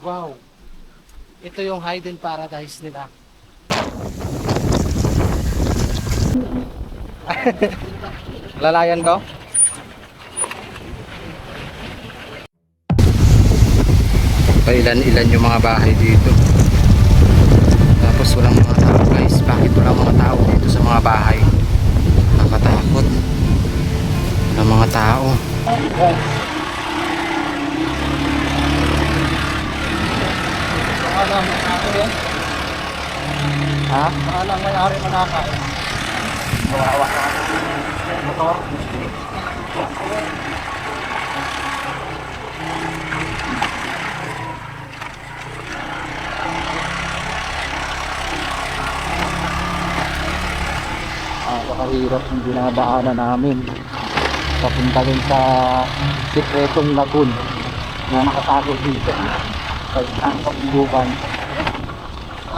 Wow! Ito yung hidden paradise nila. Lalayan ko? Pailan-ilan yung mga bahay dito. Tapos walang mga tao guys. Bakit walang mga tao dito sa mga bahay? Nakakatakot. Walang mga tao. Ha? Paano ang may-ari manaka? Mawawa ka. Motor. Napakahirap yung dinadaanan namin. Papunta rin sa sikretong lagoon na nakatago dito. Sa isang pagbuban.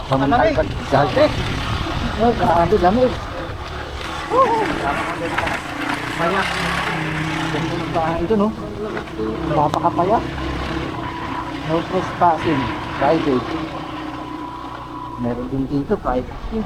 Pamuntalpan dati. Grabe lamig. Kaya, ganda ng bahay ito, no? Napakapaya. No trespassing. Private. Meron din dito, private.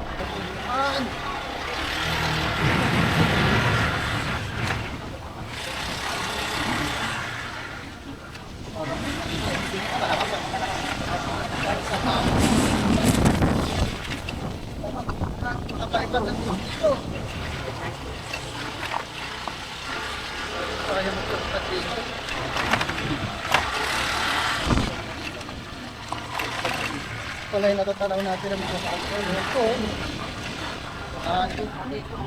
Wala yung natatanaw natin ang mga alcohol. Ito.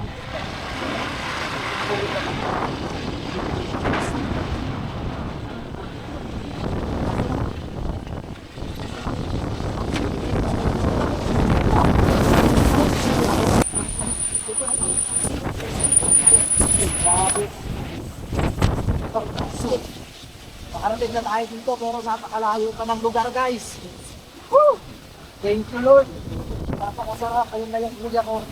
Grabe. Makarating na tayo dito pero napakalayo pa ng lugar guys. Woo! Thank you Lord. Napakasarap. Ayun na yung lugar ko.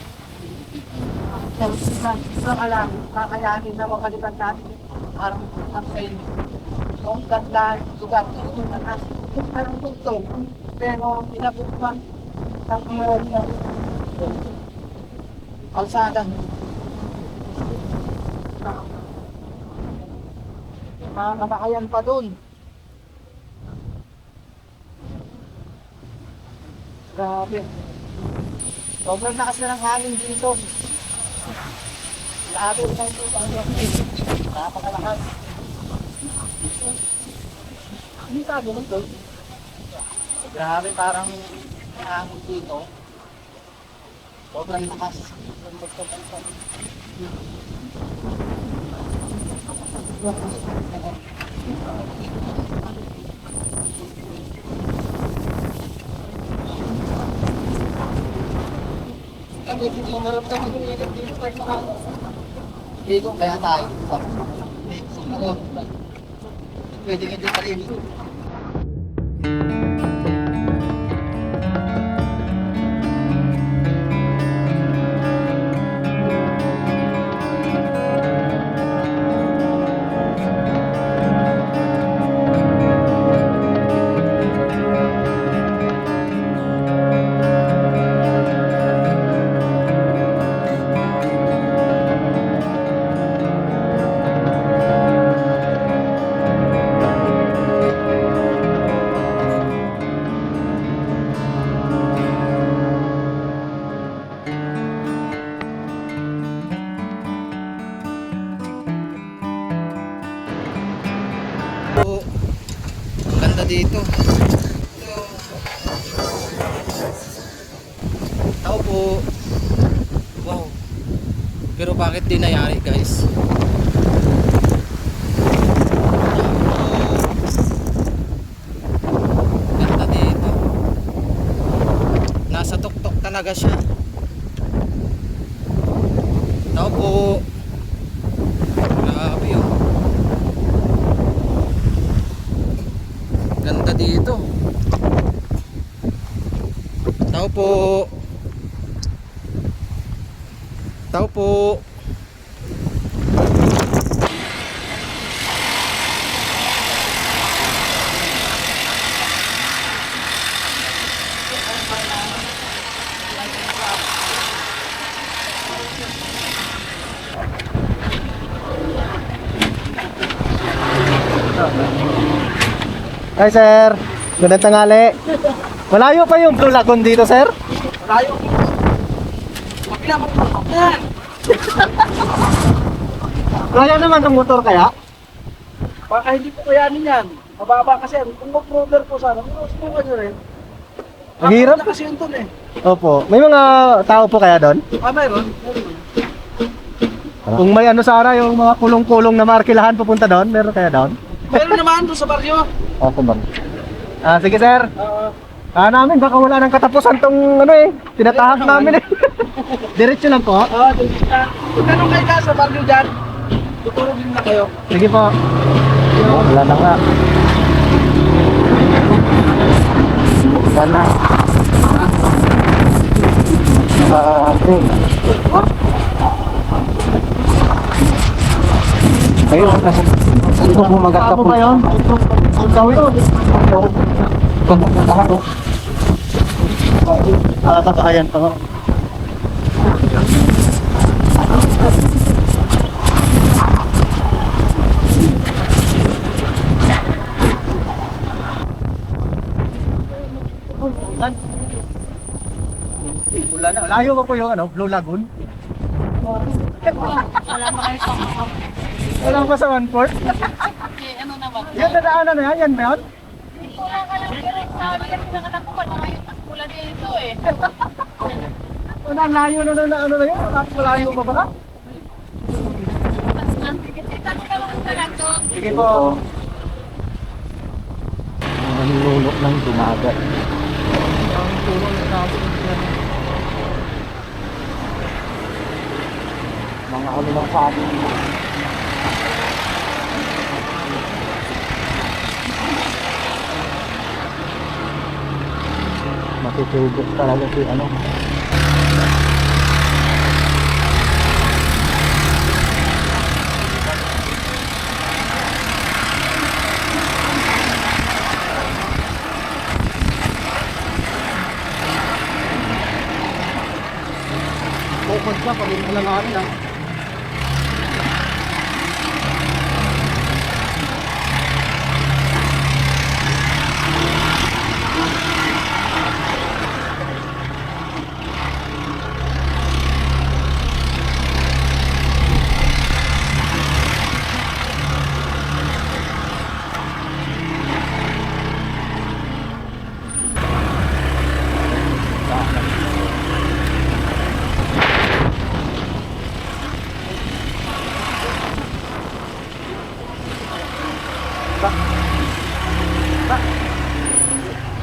Isang alam, kakayanin na makalitan natin. Parang ang kain. Ang ganda lugar. Parang tugtog. Pero inabot pa ng mga kalsada. Mga kamakayan pa dun. Grabe. Sobrang lakas na ng hangin dito. Grabe na ito. Napakalakas. Hindi sabi mo ito. Grabe parang hangin dito. Sobrang lakas. Hindi ko kaya tayo. Pwede hindi pa rin. Ganda dito. Tao po. Wow. Pero bakit di nangyari guys? Ganda dito. Nasa tuktok talaga siya. Tao po. Grabe oh. Ganda dito. Tao po. Tao po. Hi sir, magandang tanghali. Malayo pa yung Blue Lagoon dito sir? Malayo. Pagkila mo yan. Kaya naman ng motor kaya? Baka hindi po kayanin yan. Mababa kasi yan. Kung mag-roller po sana, subukan nyo rin. Ang hirap. Na kasi yun dun eh. Opo. May mga tao po kaya doon? Mayroon. Kung may ano sana, yung mga kulong-kulong na markilahan pupunta doon, meron kaya doon? Meron naman doon sa baryo. Opo bang. Sige sir. Oo. Namin baka wala nang katapusan tong ano eh. Tinatahak namin eh. Diretso lang po. Oo, doon sila. Kung tanong kayo ka sa baryo dyan, tutulogin na kayo. Sige po. Wala na nga. Wala na. Okay. Ayun, saan po bumagat ka po? Ano ba yun? Sawi ko. Kakayan pa nga. Wala na. Layo ba po yung ano, Blue Lagoon? Wala pa sa 1/4? Ano na ba? Yan, dadaanan na yan. Yan ba yun? Wala ka lang direct sabi kasi nakatakupan na ngayon ang pula dito eh. Wala, layo na ano na yun? Malayo pa ba? Mas nantikitan ka lang talaga. Sige po. Ang lulok ng dumagat. Mga ano lang sa atin. Matutubok talaga si ano. Bukod ka pa rin alanganin ah.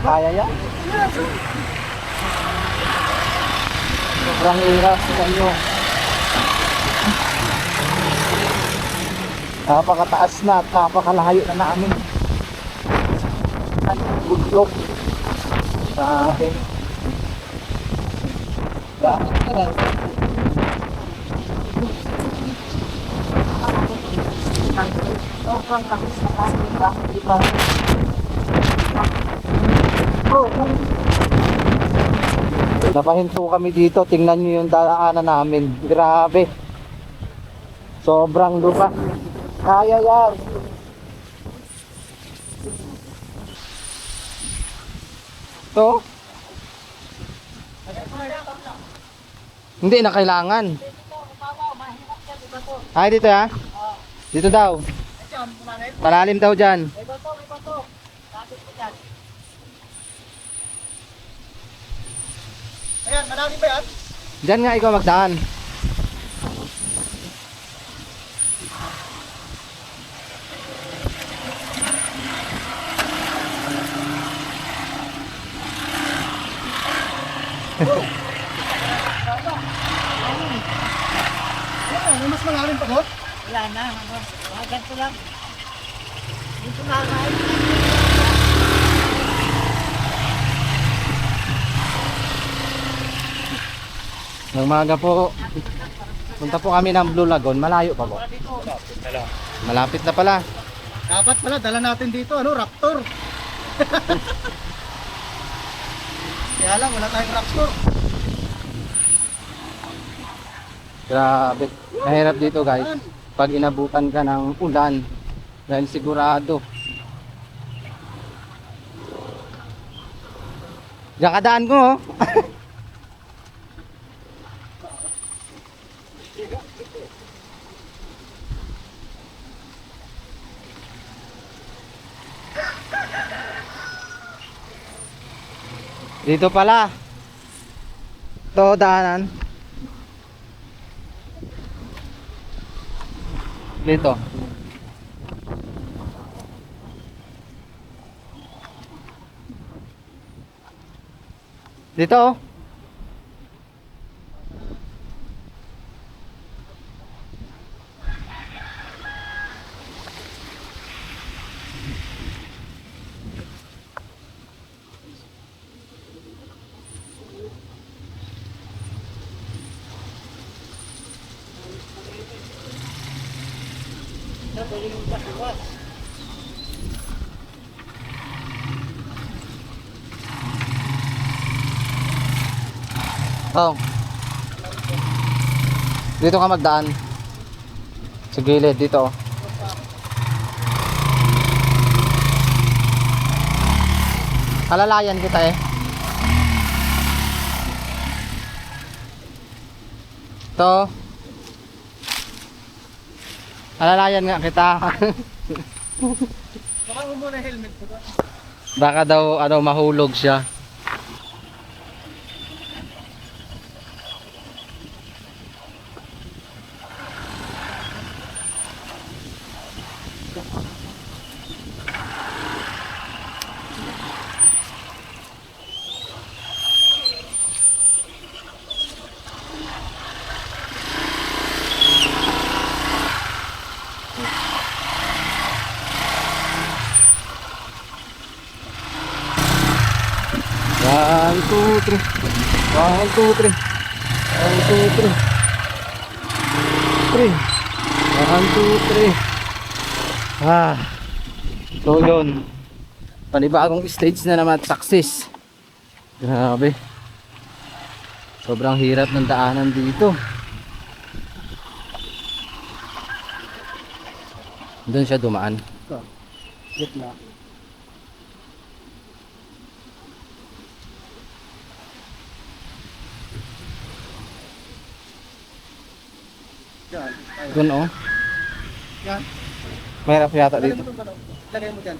Kaya yan? Sobrang hirap sa inyo. Napakataas na at napakalayo na namin. Buglok sa akin. Napahinto kami dito, tingnan nyo yung daanan namin. Grabe. Sobrang lupa. Kaya yan. To? Hindi na kailangan. Ay, dito ya? Dito daw. Palalim daw dyan. Ayan, malalim ba yan? Diyan nga ikaw magdaan. May mas malalim pa doon? Wala na. Ganito lang. Dito na kayo. Ng umaga po, punta po kami ng Blue Lagoon. Malayo pa po. Malapit na pala. Dapat pala, dala natin dito, ano, Raptor. Kaya lang, wala tayong Raptor. Grabe. Mahirap dito guys. Pag inabutan ka ng ulan, Dahil sigurado. Diyan ka daan ko, oh. Dito pala. Ito, daanan. Dito. Dito, oh. Oh. Dito ka magdaan. Sa gilid dito. Alalayan kita eh. To. Alalayan nga kita. Baka mo muna helmet ko ba? Baka daw ano mahulog siya. One, two, three. One, two, three. One, two, three. Three. One, two, three. Ah. So yun. Panibagong stage na naman. Success. Grabe. Sobrang hirap ng daanan dito. Doon siya dumaan. Gitna. Yan. Doon oh. Yan. Mahirap yata dito. Lagay mo dyan.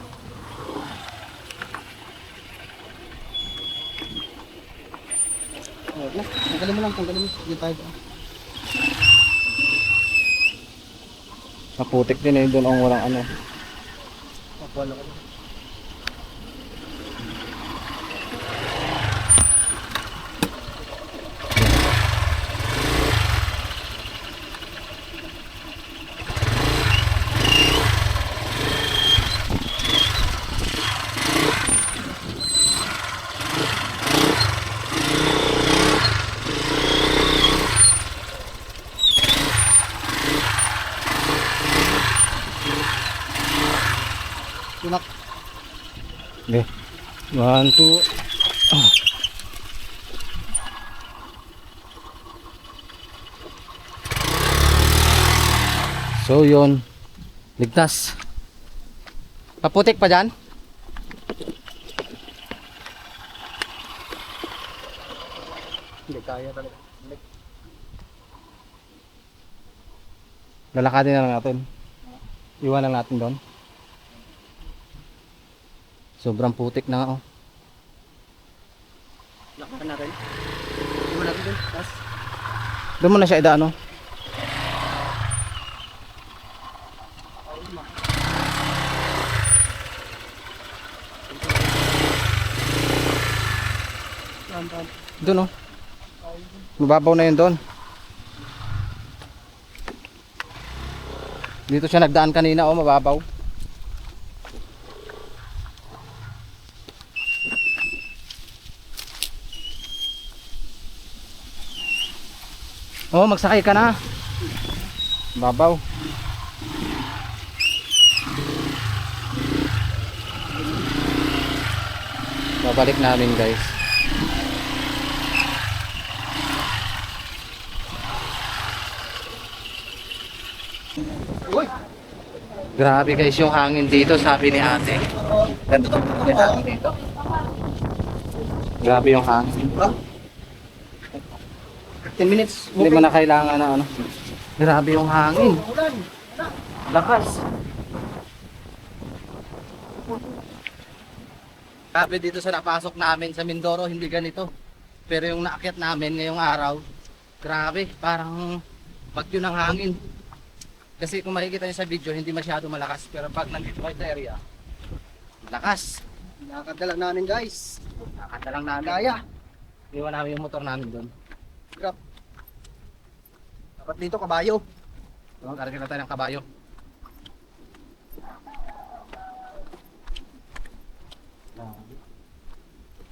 Tanggalin mo lang, tanggalin mo. Dito tayo. Maputik din eh. Doon ang walang ano. Wala ka. Tunak. Okay. One, two. Ah. So yun. Ligtas. Paputik pa dyan? Hindi kaya talaga. Lalakadin na lang natin. Iwan lang natin doon. Sobrang putik na nga oh. Lakakan natin. Hindi mo natin dun. Tas. Doon mo na siya idaan oh. Doon oh. Mababaw na yun doon. Dito siya nagdaan kanina oh, mababaw. Oh, magsakay ka na. Babaw. Babalik namin, guys. Uy! Grabe guys yung hangin dito, sabi ni ate. Ganito yung hangin dito. Grabe yung hangin. 10 minutes. Hindi mo na kailangan na ano. Grabe yung hangin. Lakas. Grabe dito sa napasok namin sa Mindoro, hindi ganito. Pero yung naakyat namin ngayong araw, grabe, parang bagyo ng hangin. Kasi kung makikita niyo sa video, hindi masyado malakas. Pero pag nandito kayo sa area, lakas. Nakakadala namin guys. Nakakata lang namin. Kaya. Iwan namin yung motor namin doon. Grab. Dapat dito kabayo. So, karagin na tayo ng kabayo.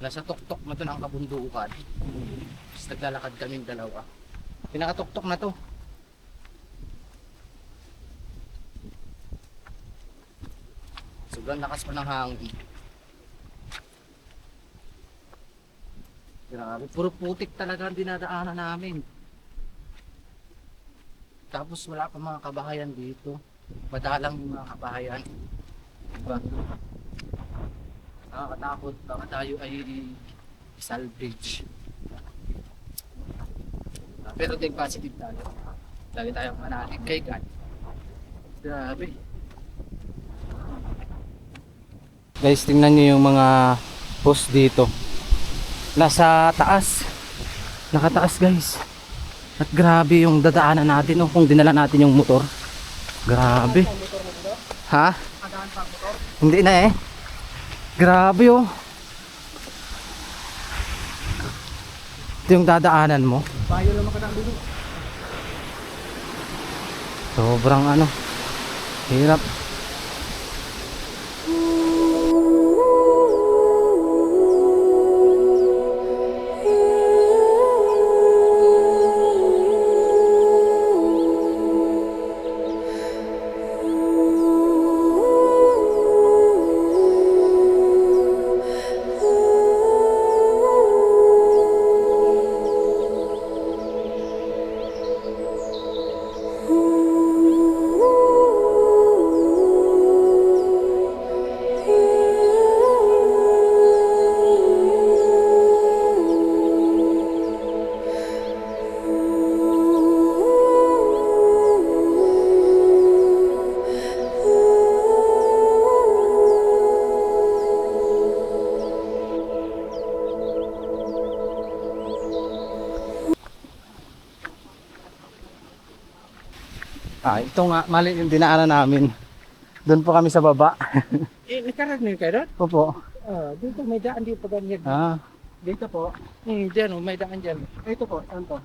Nasa tuktok na to ng kabundukan. Tapos naglalakad kaming dalawa. Pinakatuktok na to. Sobrang lakas pa ng hangin. Grabe, puro putik talaga ang dinadaanan namin. Tapos wala pa mga kabahayan dito. Madalang yung mga kabahayan. Diba? Nakakatakot, baka tayo ay salvage. Pero think positive tayo. Lagi tayong manalig kay God. Grabe. Guys, tingnan nyo yung mga post dito. Nasa taas. Nakataas guys. At grabe yung dadaanan natin kung dinala natin yung motor. Grabe. Ha? Hindi na eh. Grabe oh. Ito yung dadaanan mo. Bayo lang makadaan dito. Sobrang ano. Hirap. Ito nga, mali yung dinaanan namin. Doon po kami sa baba. Nakaragnin kayo doon? Opo. Dito may daan dito pa ganyan. Ah, Dito po. Diyan, may daan dyan. Ito po. Saan to?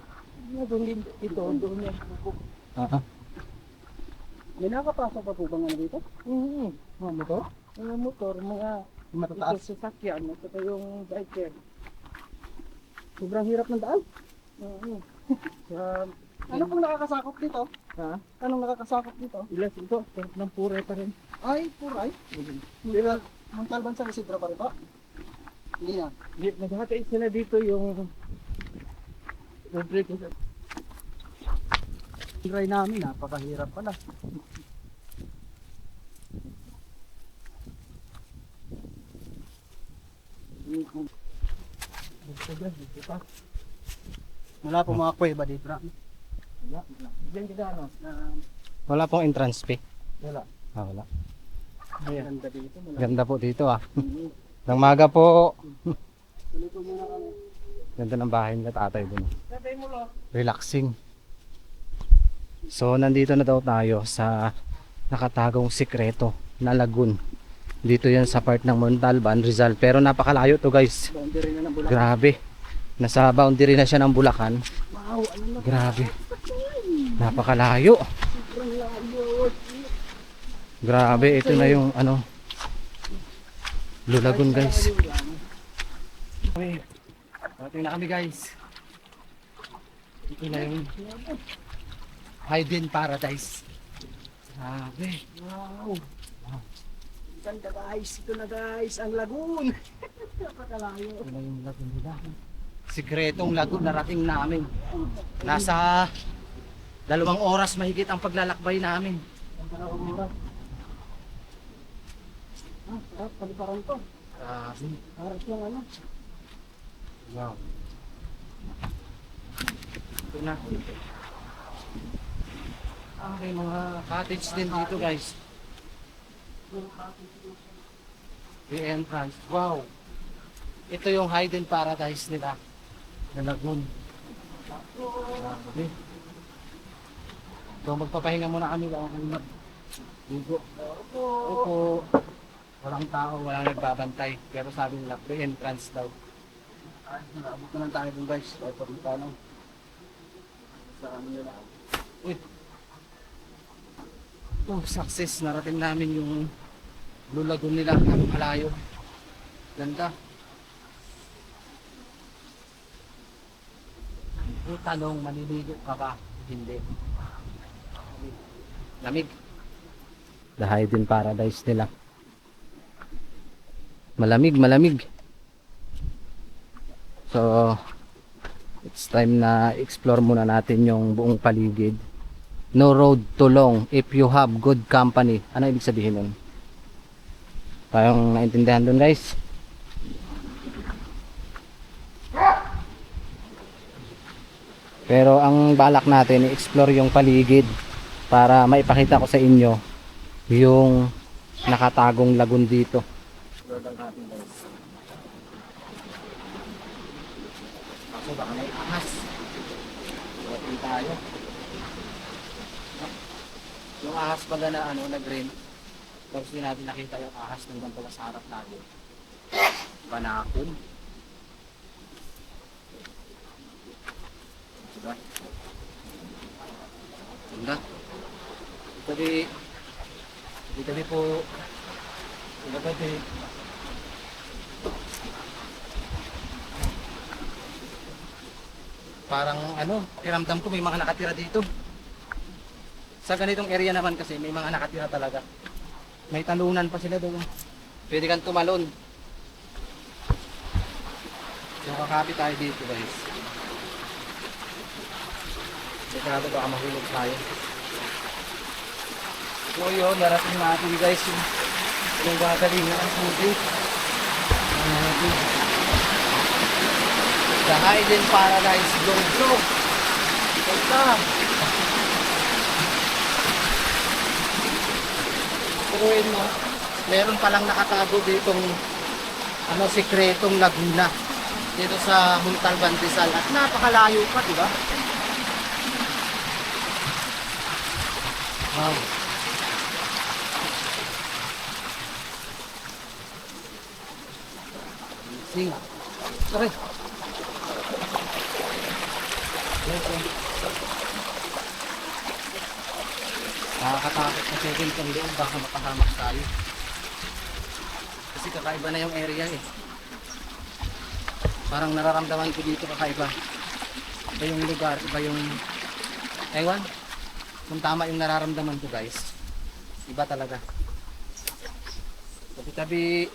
Doon din, ito, doon yan. ah. May nakapasok pa po bang ano dito? Mga motor? Mga motor, mga Matataas. ito sasakyan, ito pa yung biker. Sobrang hirap ng daan. Sa, Ano pong nakakasakop dito? ha? Anong nakakasakop dito? Ilas ito, ng pure pa rin. Ay, puray. Hindi na. Montalban sa Isidro pa rin po? Hindi na. Naghatid sila dito yung Try namin, napakahirap pala. Wala po mga kuweba dito na. Diyan kita ano? Wala pong entrance fee. Wala. Ah, wala. Ayan. Ganda dito. Ganda po dito ah. Nang maga po. Tuloy po muna kami. Ganda ng bahay nila tatay dun. Sabay mo lo. Relaxing. So nandito na daw tayo sa nakatagong sikreto na lagoon. Dito yan sa part ng Montalban, Rizal. Pero napakalayo to guys. Boundary na ng Bulacan. Grabe. Nasa boundary na siya ng Bulacan. Wow, ano na? Grabe. Napakalayo. Grabe, ito na yung ano Lulagon guys. Okay. Parating na kami guys. Ito na yung Hidden Paradise. Grabe. Wow. Ganda guys. Ito na guys. Ang lagoon. Napakalayo. Ito na yung lagoon nila. Sikretong lagoon narating namin. Nasa 2 oras mahigit ang paglalakbay namin. Ah, paliparan to. Harap yung ano. Wow. Ito na. May mga cottage din dito guys. The entrance. Wow. Ito yung hidden paradise nila. Na lagoon. Grabe. So magpapahinga muna kami lang. Ligo. Opo. Walang tao, walang nagbabantay. Pero sabi nila, free entrance daw. Ay, nakabot na lang tayo dun guys. Ay, pagpunta lang. Sa ano nila. Uy. Oh, success. Narating namin yung Blue Lagoon nila. Malayo. Ganda. Yung tanong, maliligo ka ba? Hindi. Lamig. The hidden paradise nila. Malamig, malamig. So, it's time na explore muna natin yung buong paligid. No road too long if you have good company. Ano ibig sabihin nun? Tayong naintindihan dun guys. Pero ang balak natin i-explore yung paligid para maipakita ko sa inyo yung nakatagong lagoon dito. Kaso baka may ahas. Watin tayo. Yung ahas baga na ano, na green. Tapos din natin nakita yung ahas ng ganito sa harap natin. Banakon. Diba? Ganda. Itabi po. Itabi. Parang ano, kiramdam ko may mga nakatira dito. Sa ganitong area naman kasi may mga nakatira talaga. May talunan pa sila doon. Pwede kang tumalon. So kakapit tayo dito guys. Sigurado baka mahulog tayo. So yun, narating natin guys yung gagalingan ng tubig. The hidden paradise Glog. Ito. Turuin mo, meron palang nakatago ditong ano, sikretong laguna dito sa Muntalban Rizal at napakalayo pa, di ba? Wow. Sing. Sorry. Nakakatakot na second kung doon baka makahamak tayo. Kasi kakaiba na yung area eh. Parang nararamdaman ko dito kakaiba. Iba yung lugar, iba yung ewan. Kung tama yung nararamdaman ko guys. Iba talaga. Tabi-tabi.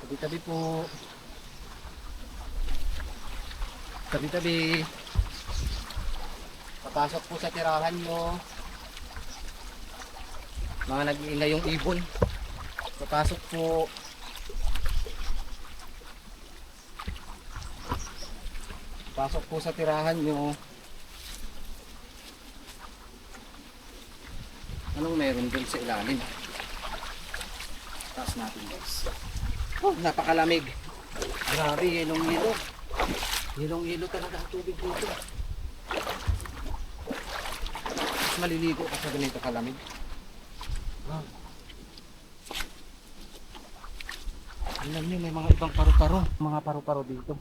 Tabi-tabi po. Tabi-tabi. Papasok po sa tirahan nyo. Mga nag-iingay yung ibon. Papasok po. Pasok po sa tirahan nyo. Anong meron dun sa ilalim? Taas natin guys. Oh, napakalamig. Grabe, hilong-hilo. Hilong-hilo talaga ang tubig dito. Mas maliligo ka sa ganito kalamig. Wow. Alam nyo, may mga ibang paru-paro. Mga paru-paro dito.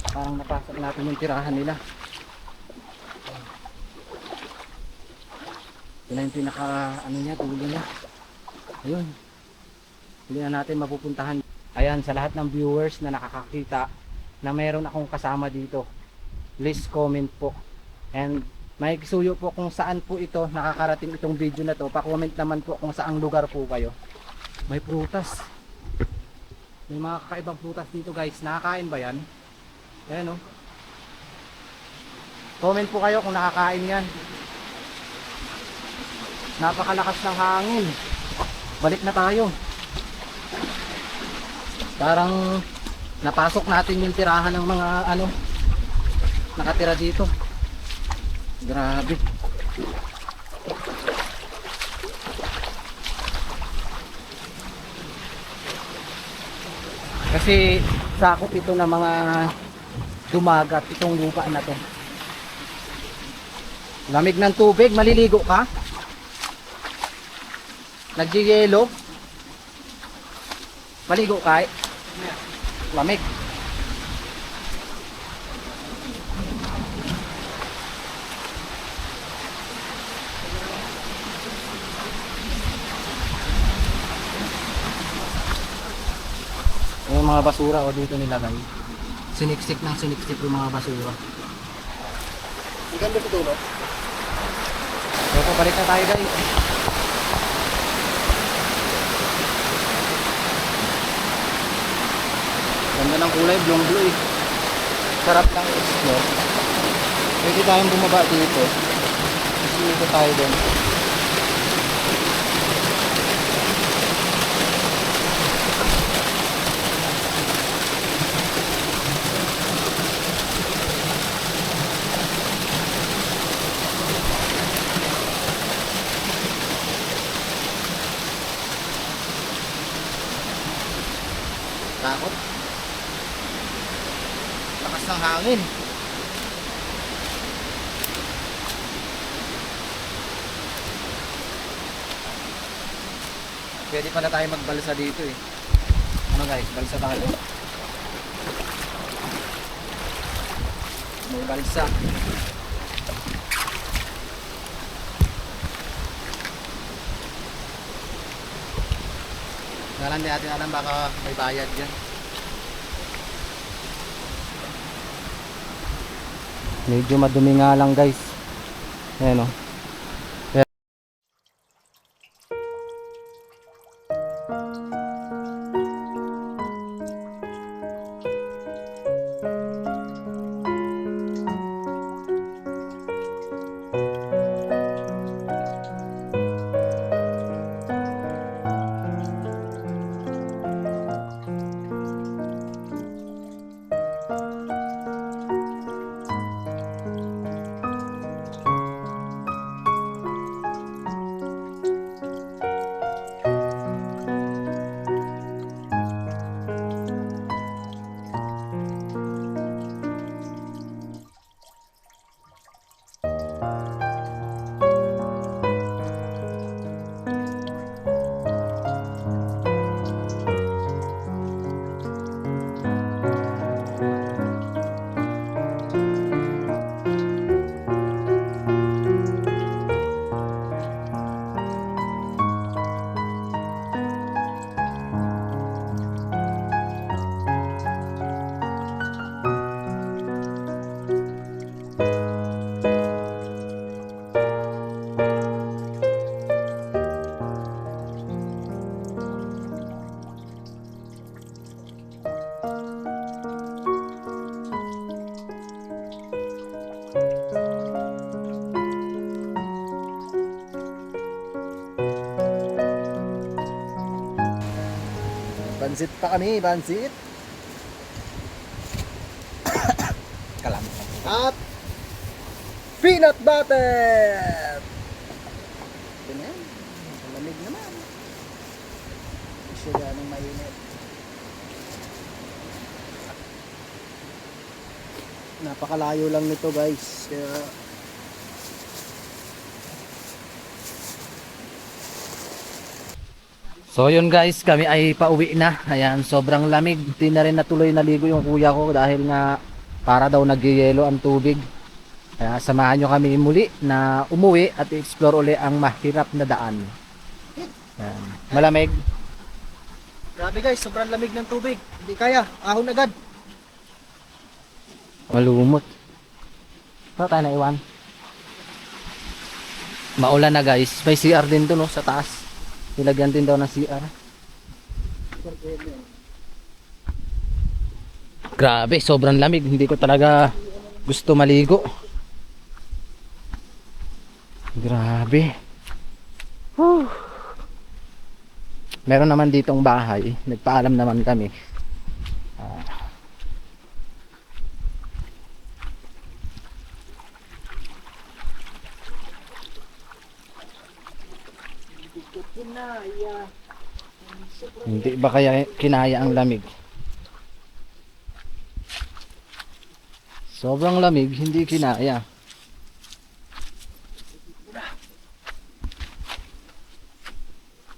Parang napasok natin yung tirahan nila. Ito na yung pinaka ano niya, dulo niya. Ayun. Hindi na natin mapupuntahan. Ayan, sa lahat ng viewers na nakakakita na mayroon akong kasama dito, please comment po. And may suyo po kung saan po ito nakakarating itong video na to. Pa-comment naman po kung saang lugar po kayo. May prutas. May mga kakaibang prutas dito guys. Nakakain ba yan? Ayan o. Comment po kayo kung nakakain yan. Napakalakas ng hangin. balik na tayo. Parang napasok natin yung tirahan ng mga ano nakatira dito. Grabe. Kasi sakop ito ng mga dumagat itong lupa na to. Lamig ng tubig, maliligo ka? Nagyiyelo? Maligo ka? Lamig. Yung mga basura o dito nilagay. Siniksik ng siniksik yung mga basura. Ang ganda sa dulo. So, pabalik na tayo guys. Ganda ng kulay, blong blue eh. Sarap lang explore. Pwede tayong bumaba dito. Kasi dito tayo din. Takot. Lakas ng hangin. Pwede pala tayo magbalsa dito eh. Ano guys, balsa tayo. May balsa. Ngalan di natin alam, baka may bayad dyan. Medyo madumi nga lang guys. Ayan o. Bansit pa kami, bansit. Kalam. At peanut butter. Ito na yan. Malamig naman. Siya ganong mainit. Napakalayo lang nito guys. Kaya So yun guys, kami ay pauwi na. Ayan, sobrang lamig. Di na rin natuloy naligo yung kuya ko dahil nga para daw nagyayelo ang tubig. Kaya samahan nyo kami muli na umuwi at i-explore uli ang mahirap na daan. Ayan. Malamig. grabe guys, sobrang lamig ng tubig. Hindi kaya, ahon agad. Malumot. Saan tayo naiwan? Maulan na guys. May CR din to no, sa taas. Nilagyan din daw ng CR. Grabe, sobrang lamig. Hindi ko talaga gusto maligo. Grabe. Whew. Meron naman ditong bahay, nagpaalam naman kami. Hindi ba kaya kinaya ang lamig? Sobrang lamig, hindi kinaya.